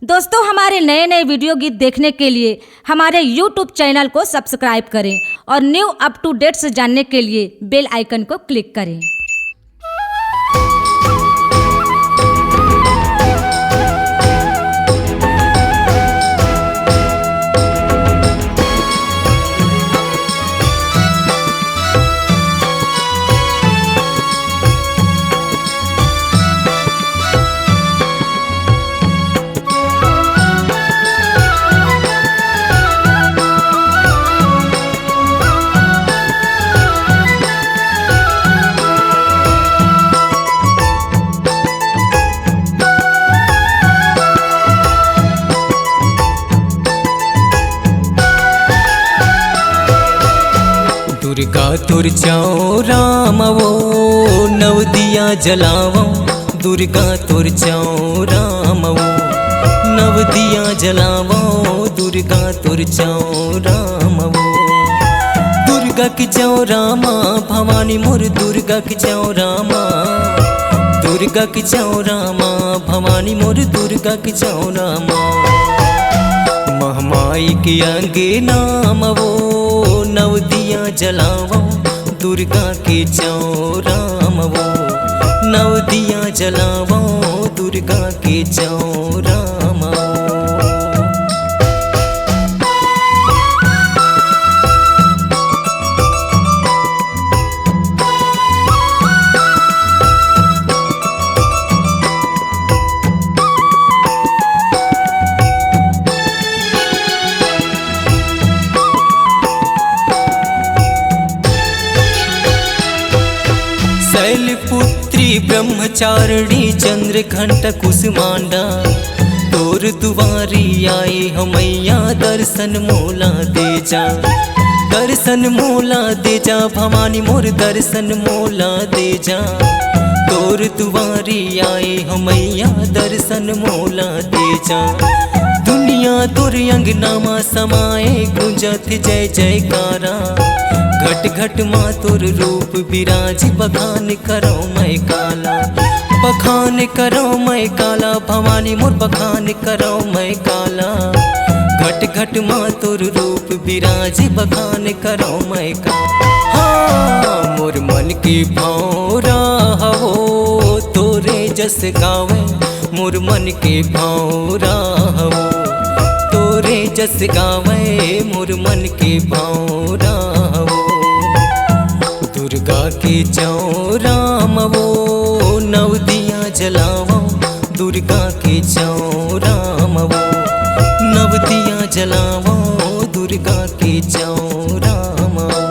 दोस्तों, हमारे नए नए वीडियो गीत देखने के लिए हमारे YouTube चैनल को सब्सक्राइब करें और न्यू अप टू डेट्स जानने के लिए बेल आइकन को क्लिक करें। दुर्गा तुर चाओ राम वो नव दिया जलावो, दुर्गा तुर चाओ राम वो नव दिया जलावो, दुर्गा तुर चाओ राम वो। दुर्गा की चाओ रामा भवानी मोर, दुर्गा की चाओ रामा, दुर्गा की चाओ रामा भवानी मोर, दुर्गा की चाओ रामा। महामाई के अंगे नाम वो नव दिया जलावो, दुर्गा के चाओ राम वो नव दिया जलावो, दुर्गा के चाओ राम वो। शैलपुत्री ब्रह्मचारिणी चंद्रघंट कुसुमांडा, तोर दुआरी आए हमैया दर्शन मोला दे जा, दर्शन मोला दे जा भवानी मोर, दर्शन मोला दे जा। तोर दुआरी आए हमैया दर्शन मोला दे जा। दुनिया तोर अंगनामा समाए गुंजत जय जयकारा, घट घट माँ तोर रूप विराज बखान करो मैं काला, बखान करो मैं काला भवानी मोर, बखान करो मैं काला। घट घट माँ तोर रूप विराज बखान करो मैं काला। हाँ मोर मन की भौरा हो तोरे जस गावे, मोर मन के भौरा हो तोरे जस गावे, मोर मन के भौरा हो। दुर्गा के चाओ राम वो नव दिया जलावो, दुर्गा के चाओ राम वो नव दिया जलावो, दुर्गा के चाओ राम वो।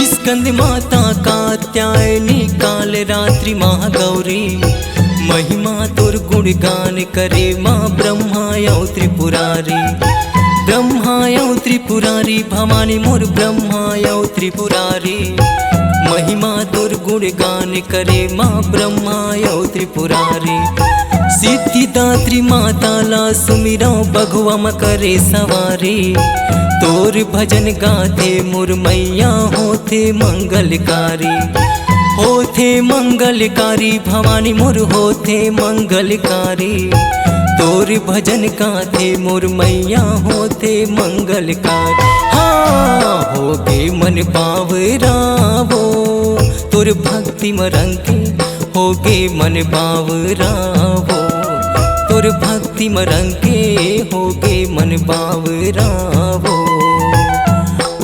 स्कंद माता कात्यायनी काल रात्रि महागौरी, महिमा तोर गुणगान करे माँ ब्रह्मा यौ त्रिपुरारी, ब्रह्मा यौ त्रिपुरारी भवानी मोर, ब्रह्मा यौ त्रिपुरारी। महिमा तोर गुणगान करे माँ ब्रह्मा यौ त्रिपुरारी। सिद्धिदात्री माता ला सुमिरो बघुआ म करे सवारी, तोर भजन गाथे मोर मैया होथे मंगलकारी, होथे मंगलकारी भवानी मोर, होथे मंगलकारी। तोर भजन गाथे मोर मैया होथे मंगलकारी। हाँ होगे मन बावरा वो तोर भक्ति में रंगे, होगे मन बावरा वो तोर भक्ति में रंगे, होगे मन बावरा वो।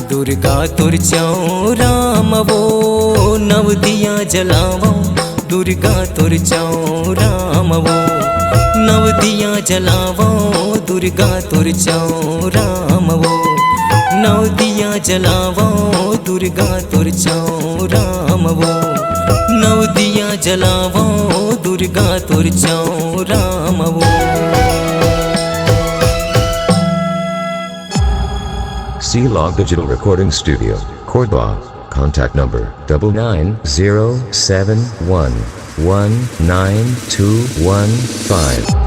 दुर्गा तुर चाओ राम वो नव दिया जलावो, दुर्गा तुर चाओ राम वो नव दिया जलावो, दुर्गा तुर चाओ राम वो नव दिया जलावो, दुर्गा तुर चाओ राम वो नव दिया जलावो, दुर्गा तुर चाओ राम वो। C-Log Digital Recording Studio, Cordoba, Contact number 99071192215.